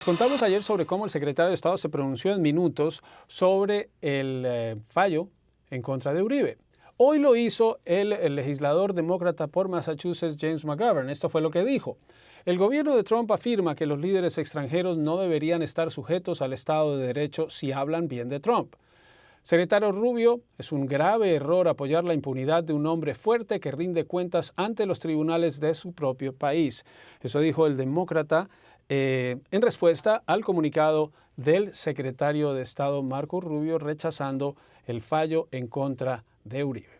Contamos ayer sobre cómo el secretario de Estado se pronunció en minutos sobre el fallo en contra de Uribe. Hoy lo hizo el legislador demócrata por Massachusetts, James McGovern. Esto fue lo que dijo. El gobierno de Trump afirma que los líderes extranjeros no deberían estar sujetos al Estado de Derecho si hablan bien de Trump. Secretario Rubio, es un grave error apoyar la impunidad de un hombre fuerte que rinde cuentas ante los tribunales de su propio país. Eso dijo el demócrata en respuesta al comunicado del secretario de Estado Marco Rubio rechazando el fallo en contra de Uribe.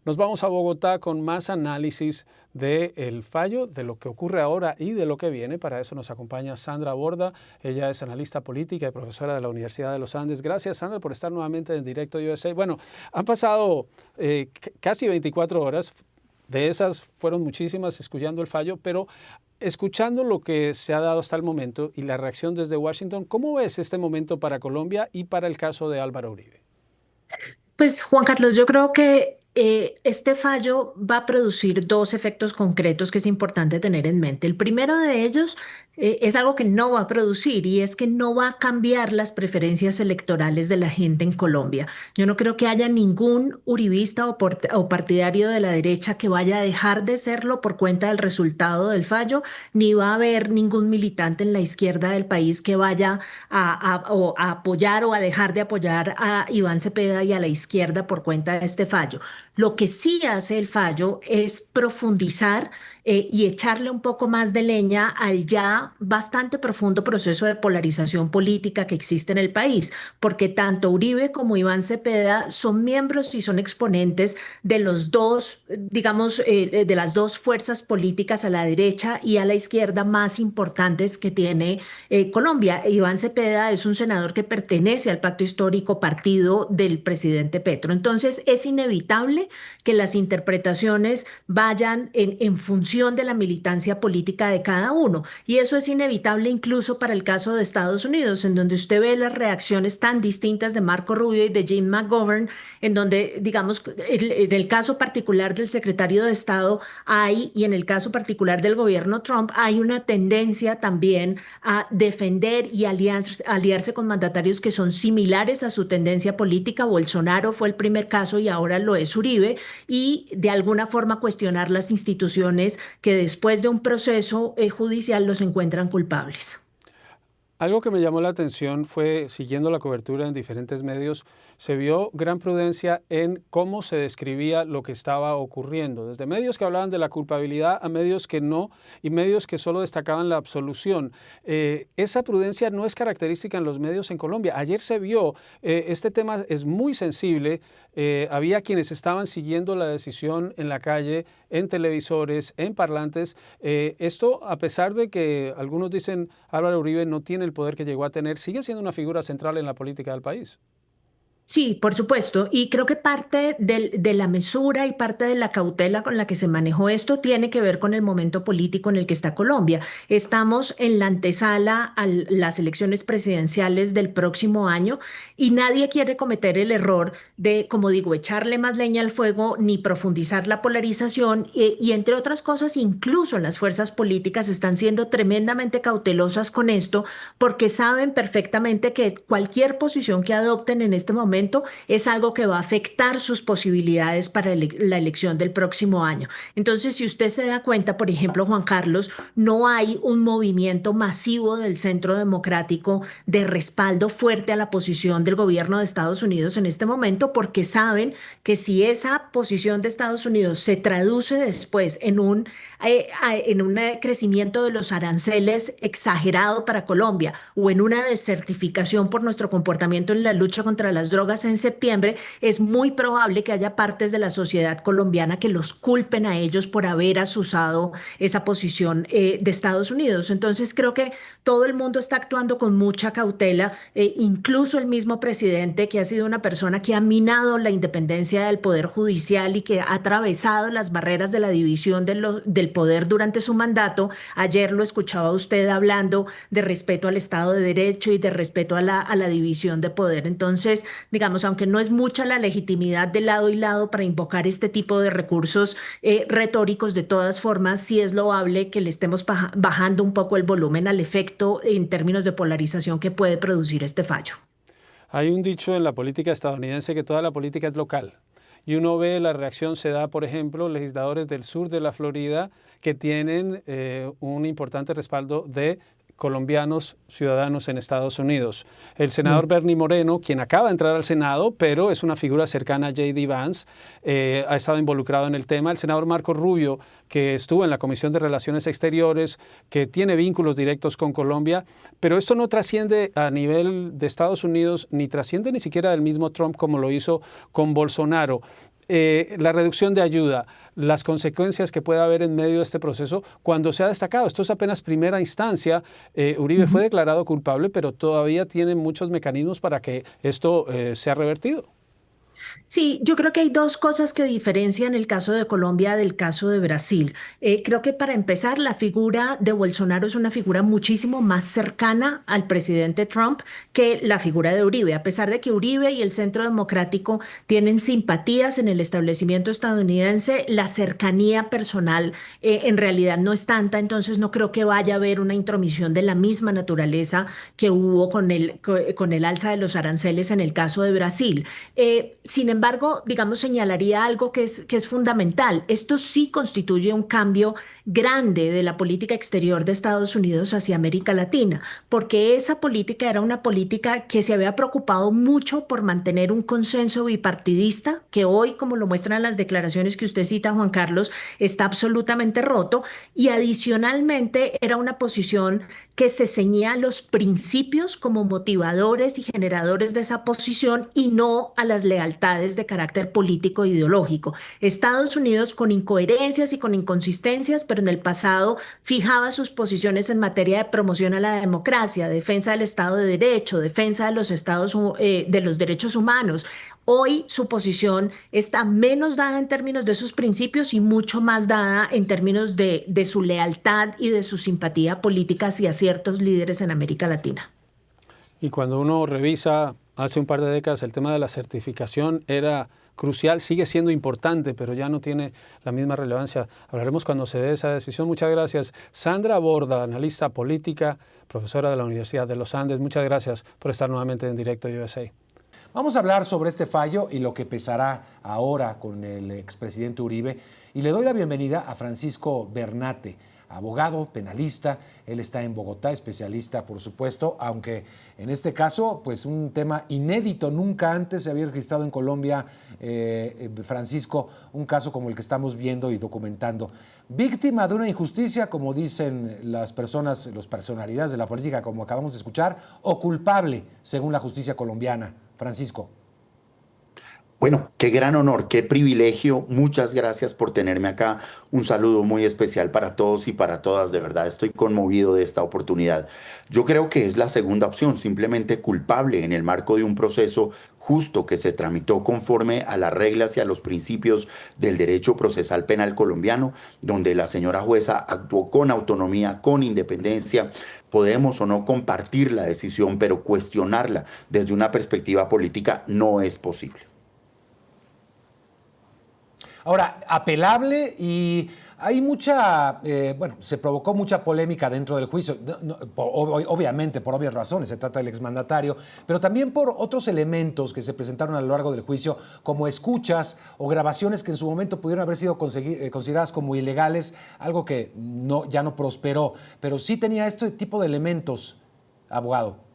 Nos vamos a Bogotá con más análisis del fallo, de lo que ocurre ahora y de lo que viene. Para eso nos acompaña Sandra Borda. Ella es analista política y profesora de la Universidad de los Andes. Gracias, Sandra, por estar nuevamente en Directo USA. Bueno, han pasado casi 24 horas. De esas fueron muchísimas escuchando el fallo, pero escuchando lo que se ha dado hasta el momento y la reacción desde Washington, ¿cómo ves este momento para Colombia y para el caso de Álvaro Uribe? Pues Juan Carlos, yo creo que este fallo va a producir dos efectos concretos que es importante tener en mente. El primero de ellos es algo que no va a producir y es que no va a cambiar las preferencias electorales de la gente en Colombia. Yo no creo que haya ningún uribista o partidario de la derecha que vaya a dejar de serlo por cuenta del resultado del fallo, ni va a haber ningún militante en la izquierda del país que vaya a apoyar o a dejar de apoyar a Iván Cepeda y a la izquierda por cuenta de este fallo. Lo que sí hace el fallo es profundizar y echarle un poco más de leña al ya bastante profundo proceso de polarización política que existe en el país, porque tanto Uribe como Iván Cepeda son miembros y son exponentes de los dos, digamos, de las dos fuerzas políticas a la derecha y a la izquierda más importantes que tiene Colombia. Iván Cepeda es un senador que pertenece al pacto histórico partido del presidente Petro. Entonces es inevitable que las interpretaciones vayan en función de la militancia política de cada uno. Y eso es inevitable incluso para el caso de Estados Unidos, en donde usted ve las reacciones tan distintas de Marco Rubio y de Jim McGovern, en donde, digamos, en el caso particular del secretario de Estado hay, y en el caso particular del gobierno Trump, hay una tendencia también a defender y aliarse con mandatarios que son similares a su tendencia política. Bolsonaro fue el primer caso y ahora lo es Uribe, y de alguna forma cuestionar las instituciones que después de un proceso judicial los encuentran culpables. Algo que me llamó la atención fue, siguiendo la cobertura en diferentes medios, se vio gran prudencia en cómo se describía lo que estaba ocurriendo, desde medios que hablaban de la culpabilidad a medios que no y medios que solo destacaban la absolución. Esa prudencia no es característica en los medios en Colombia. Ayer se vio, este tema es muy sensible, había quienes estaban siguiendo la decisión en la calle, en televisores, en parlantes. Esto, a pesar de que algunos dicen Álvaro Uribe no tiene el poder que llegó a tener, sigue siendo una figura central en la política del país. Sí, por supuesto. Y creo que parte de la mesura y parte de la cautela con la que se manejó esto tiene que ver con el momento político en el que está Colombia. Estamos en la antesala a las elecciones presidenciales del próximo año y nadie quiere cometer el error de, como digo, echarle más leña al fuego ni profundizar la polarización y entre otras cosas, incluso las fuerzas políticas están siendo tremendamente cautelosas con esto porque saben perfectamente que cualquier posición que adopten en este momento es algo que va a afectar sus posibilidades para la elección del próximo año. Entonces, si usted se da cuenta, por ejemplo, Juan Carlos, no hay un movimiento masivo del centro democrático de respaldo fuerte a la posición del gobierno de Estados Unidos en este momento, porque saben que si esa posición de Estados Unidos se traduce después en un crecimiento de los aranceles exagerado para Colombia o en una desertificación por nuestro comportamiento en la lucha contra las drogas en septiembre, es muy probable que haya partes de la sociedad colombiana que los culpen a ellos por haber asusado esa posición de Estados Unidos. Entonces creo que todo el mundo está actuando con mucha cautela, incluso el mismo presidente, que ha sido una persona que ha minado la independencia del Poder Judicial y que ha atravesado las barreras de la división del poder durante su mandato. Ayer lo escuchaba usted hablando de respeto al Estado de Derecho y de respeto a la división de poder. Entonces, digamos, digamos, aunque no es mucha la legitimidad de lado y lado para invocar este tipo de recursos retóricos, de todas formas, sí es loable que le estemos bajando un poco el volumen al efecto en términos de polarización que puede producir este fallo. Hay un dicho en la política estadounidense que toda la política es local. Y uno ve la reacción se da, por ejemplo, legisladores del sur de la Florida que tienen un importante respaldo de colombianos ciudadanos en Estados Unidos. El senador Bernie Moreno, quien acaba de entrar al Senado, pero es una figura cercana a J.D. Vance, ha estado involucrado en el tema. El senador Marco Rubio, que estuvo en la Comisión de Relaciones Exteriores, que tiene vínculos directos con Colombia, pero esto no trasciende a nivel de Estados Unidos, ni trasciende ni siquiera del mismo Trump como lo hizo con Bolsonaro. La reducción de ayuda, las consecuencias que puede haber en medio de este proceso cuando se ha destacado. Esto es apenas primera instancia. Uribe fue declarado culpable, pero todavía tiene muchos mecanismos para que esto sea revertido. Sí, yo creo que hay dos cosas que diferencian el caso de Colombia del caso de Brasil. Creo que para empezar, la figura de Bolsonaro es una figura muchísimo más cercana al presidente Trump que la figura de Uribe. A pesar de que Uribe y el Centro Democrático tienen simpatías en el establecimiento estadounidense, la cercanía personal en realidad no es tanta, entonces no creo que vaya a haber una intromisión de la misma naturaleza que hubo con el alza de los aranceles en el caso de Brasil. Sin embargo, digamos, señalaría algo que es fundamental. Esto sí constituye un cambio grande de la política exterior de Estados Unidos hacia América Latina, porque esa política era una política que se había preocupado mucho por mantener un consenso bipartidista, que hoy, como lo muestran las declaraciones que usted cita, Juan Carlos, está absolutamente roto, y adicionalmente era una posición que se ceñía a los principios como motivadores y generadores de esa posición y no a las lealtades de carácter político e ideológico. Estados Unidos, con incoherencias y con inconsistencias, pero en el pasado fijaba sus posiciones en materia de promoción a la democracia, defensa del Estado de Derecho, defensa de de los derechos humanos. Hoy su posición está menos dada en términos de sus principios y mucho más dada en términos de su lealtad y de su simpatía política hacia ciertos líderes en América Latina. Y cuando uno revisa hace un par de décadas el tema de la certificación era crucial, sigue siendo importante, pero ya no tiene la misma relevancia. Hablaremos cuando se dé esa decisión. Muchas gracias. Sandra Borda, analista política, profesora de la Universidad de los Andes. Muchas gracias por estar nuevamente en Directo USA. Vamos a hablar sobre este fallo y lo que pesará ahora con el expresidente Uribe. Y le doy la bienvenida a Francisco Bernate, abogado, penalista. Él está en Bogotá, especialista, por supuesto, aunque en este caso, pues un tema inédito. Nunca antes se había registrado en Colombia, Francisco, un caso como el que estamos viendo y documentando. Víctima de una injusticia, como dicen las personalidades de la política, como acabamos de escuchar, o culpable, según la justicia colombiana. Francisco. Bueno, qué gran honor, qué privilegio. Muchas gracias por tenerme acá. Un saludo muy especial para todos y para todas. De verdad, estoy conmovido de esta oportunidad. Yo creo que es la segunda opción, simplemente culpable en el marco de un proceso justo que se tramitó conforme a las reglas y a los principios del derecho procesal penal colombiano, donde la señora jueza actuó con autonomía, con independencia. Podemos o no compartir la decisión, pero cuestionarla desde una perspectiva política no es posible. Ahora, apelable y hay se provocó mucha polémica dentro del juicio, obviamente por obvias razones, se trata del exmandatario, pero también por otros elementos que se presentaron a lo largo del juicio, como escuchas o grabaciones que en su momento pudieron haber sido consideradas como ilegales, algo que ya no prosperó, pero sí tenía este tipo de elementos, abogado.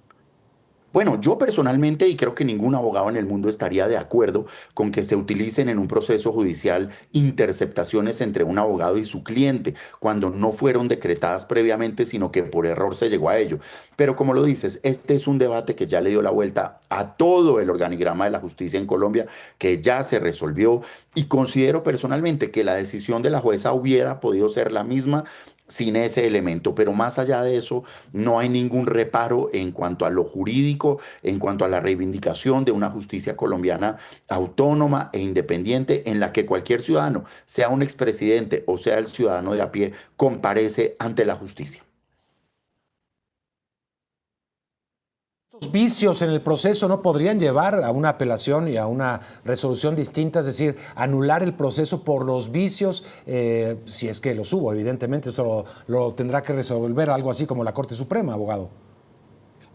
Bueno, yo personalmente, y creo que ningún abogado en el mundo estaría de acuerdo con que se utilicen en un proceso judicial interceptaciones entre un abogado y su cliente, cuando no fueron decretadas previamente, sino que por error se llegó a ello. Pero como lo dices, este es un debate que ya le dio la vuelta a todo el organigrama de la justicia en Colombia, que ya se resolvió, y considero personalmente que la decisión de la jueza hubiera podido ser la misma sin ese elemento, pero más allá de eso, no hay ningún reparo en cuanto a lo jurídico, en cuanto a la reivindicación de una justicia colombiana autónoma e independiente en la que cualquier ciudadano, sea un expresidente o sea el ciudadano de a pie, comparece ante la justicia. Los vicios en el proceso no podrían llevar a una apelación y a una resolución distinta, es decir, anular el proceso por los vicios, si es que los hubo, evidentemente, esto lo tendrá que resolver algo así como la Corte Suprema, abogado.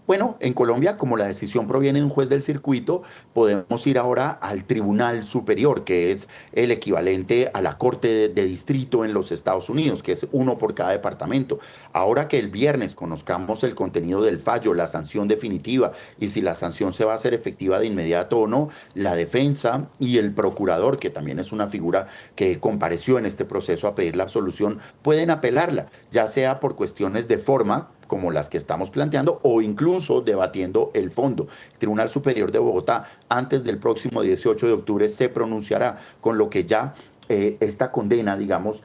Bueno, en Colombia, como la decisión proviene de un juez del circuito, podemos ir ahora al Tribunal Superior, que es el equivalente a la Corte de Distrito en los Estados Unidos, que es uno por cada departamento. Ahora que el viernes conozcamos el contenido del fallo, la sanción definitiva y si la sanción se va a hacer efectiva de inmediato o no, la defensa y el procurador, que también es una figura que compareció en este proceso a pedir la absolución, pueden apelarla, ya sea por cuestiones de forma, como las que estamos planteando, o incluso debatiendo el fondo. El Tribunal Superior de Bogotá, antes del próximo 18 de octubre, se pronunciará, con lo que ya esta condena, digamos,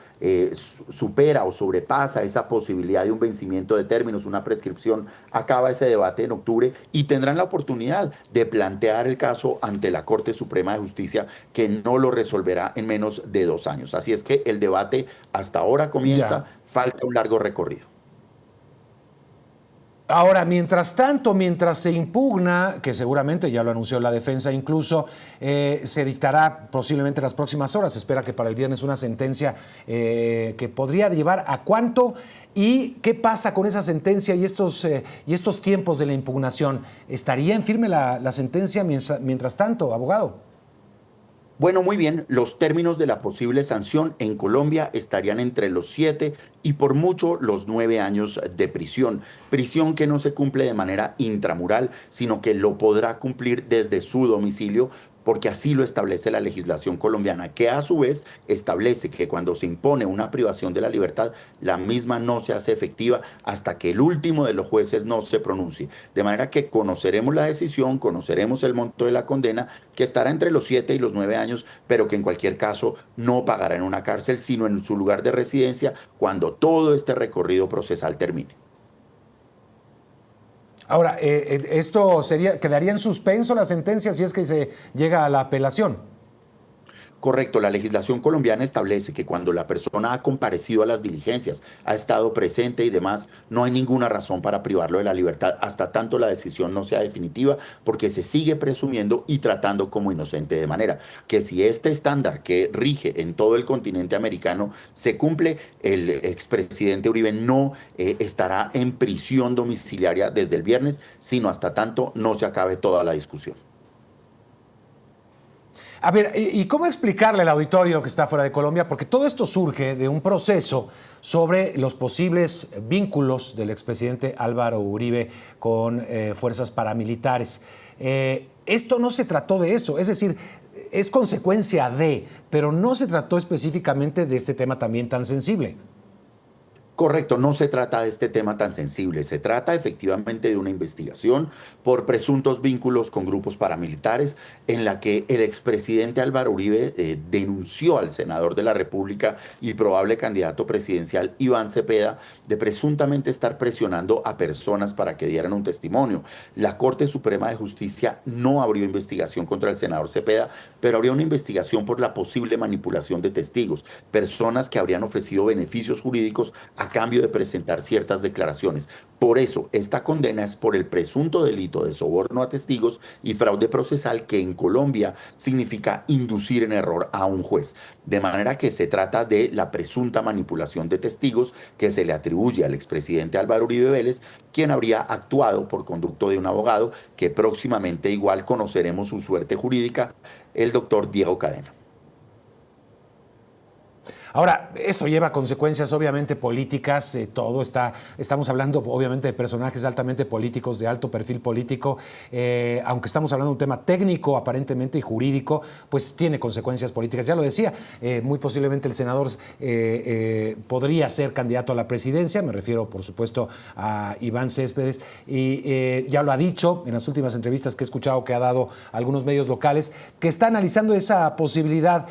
supera o sobrepasa esa posibilidad de un vencimiento de términos, una prescripción. Acaba ese debate en octubre y tendrán la oportunidad de plantear el caso ante la Corte Suprema de Justicia, que no lo resolverá en menos de 2 años. Así es que el debate hasta ahora comienza, falta un largo recorrido. Ahora, mientras tanto, mientras se impugna, que seguramente ya lo anunció la defensa incluso, se dictará posiblemente en las próximas horas. Se espera que para el viernes una sentencia que podría llevar a cuánto. ¿Y qué pasa con esa sentencia y estos tiempos de la impugnación? ¿Estaría en firme la sentencia mientras tanto, abogado? Bueno, muy bien, los términos de la posible sanción en Colombia estarían entre los 7 y por mucho los 9 años de prisión. Prisión que no se cumple de manera intramural, sino que lo podrá cumplir desde su domicilio, porque así lo establece la legislación colombiana, que a su vez establece que cuando se impone una privación de la libertad, la misma no se hace efectiva hasta que el último de los jueces no se pronuncie. De manera que conoceremos la decisión, conoceremos el monto de la condena, que estará entre los 7 y los 9 años, pero que en cualquier caso no pagará en una cárcel, sino en su lugar de residencia cuando todo este recorrido procesal termine. Ahora, esto quedaría en suspenso la sentencia si es que se llega a la apelación. Correcto, la legislación colombiana establece que cuando la persona ha comparecido a las diligencias, ha estado presente y demás, no hay ninguna razón para privarlo de la libertad hasta tanto la decisión no sea definitiva, porque se sigue presumiendo y tratando como inocente, de manera que si este estándar que rige en todo el continente americano se cumple, el expresidente Uribe no estará en prisión domiciliaria desde el viernes, sino hasta tanto no se acabe toda la discusión. A ver, ¿y cómo explicarle al auditorio que está fuera de Colombia? Porque todo esto surge de un proceso sobre los posibles vínculos del expresidente Álvaro Uribe con fuerzas paramilitares. Esto no se trató de eso, es decir, es consecuencia de, pero no se trató específicamente de este tema también tan sensible. Correcto, no se trata de este tema tan sensible, se trata efectivamente de una investigación por presuntos vínculos con grupos paramilitares en la que el expresidente Álvaro Uribe denunció al senador de la República y probable candidato presidencial Iván Cepeda de presuntamente estar presionando a personas para que dieran un testimonio. La Corte Suprema de Justicia no abrió investigación contra el senador Cepeda, pero abrió una investigación por la posible manipulación de testigos, personas que habrían ofrecido beneficios jurídicos a cambio de presentar ciertas declaraciones. Por eso, esta condena es por el presunto delito de soborno a testigos y fraude procesal, que en Colombia significa inducir en error a un juez. De manera que se trata de la presunta manipulación de testigos que se le atribuye al expresidente Álvaro Uribe Vélez, quien habría actuado por conducto de un abogado que próximamente igual conoceremos su suerte jurídica, el doctor Diego Cadena. Ahora, esto lleva consecuencias obviamente políticas, estamos hablando obviamente de personajes altamente políticos, de alto perfil político, aunque estamos hablando de un tema técnico aparentemente y jurídico, pues tiene consecuencias políticas. Ya lo decía, muy posiblemente el senador podría ser candidato a la presidencia, me refiero por supuesto a Iván Céspedes, y ya lo ha dicho en las últimas entrevistas que he escuchado que ha dado a algunos medios locales, que está analizando esa posibilidad.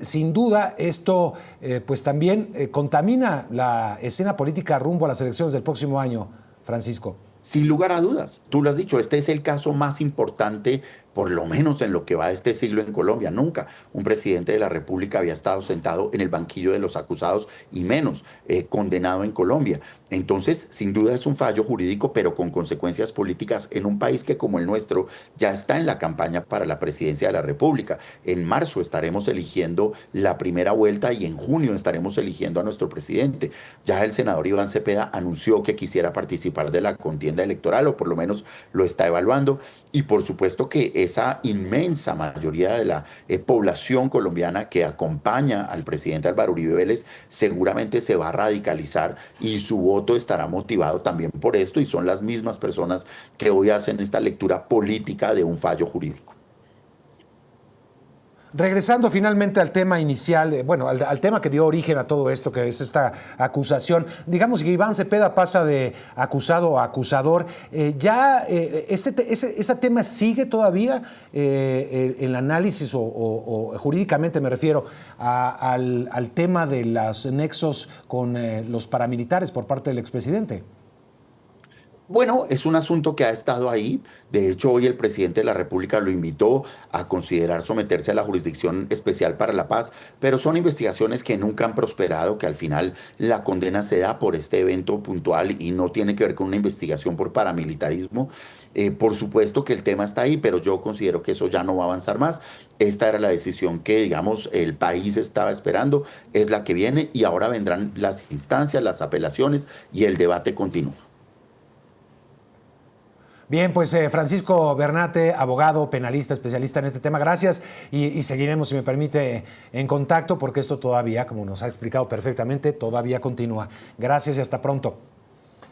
Sin duda, esto pues también contamina la escena política rumbo a las elecciones del próximo año, Francisco. Sin lugar a dudas, tú lo has dicho, este es el caso más importante por lo menos en lo que va de este siglo en Colombia. Nunca un presidente de la República había estado sentado en el banquillo de los acusados y menos condenado en Colombia. Entonces, sin duda es un fallo jurídico, pero con consecuencias políticas en un país que como el nuestro ya está en la campaña para la presidencia de la República. En marzo estaremos eligiendo la primera vuelta y en junio estaremos eligiendo a nuestro presidente. Ya el senador Iván Cepeda anunció que quisiera participar de la contienda electoral, o por lo menos lo está evaluando, y por supuesto que esa inmensa mayoría de la población colombiana que acompaña al presidente Álvaro Uribe Vélez seguramente se va a radicalizar y su voto estará motivado también por esto, y son las mismas personas que hoy hacen esta lectura política de un fallo jurídico. Regresando finalmente al tema inicial, bueno, al tema que dio origen a todo esto, que es esta acusación. Digamos que Iván Cepeda pasa de acusado a acusador. ¿Ese tema sigue todavía el análisis o jurídicamente me refiero al tema de los nexos con los paramilitares por parte del expresidente? Bueno, es un asunto que ha estado ahí. De hecho, hoy el presidente de la República lo invitó a considerar someterse a la Jurisdicción Especial para la Paz, pero son investigaciones que nunca han prosperado, que al final la condena se da por este evento puntual y no tiene que ver con una investigación por paramilitarismo. Por supuesto que el tema está ahí, pero yo considero que eso ya no va a avanzar más. Esta era la decisión que, digamos, el país estaba esperando, es la que viene, y ahora vendrán las instancias, las apelaciones y el debate continúa. Bien, pues Francisco Bernate, abogado, penalista, especialista en este tema, gracias y seguiremos, si me permite, en contacto porque esto todavía, como nos ha explicado perfectamente, todavía continúa. Gracias y hasta pronto.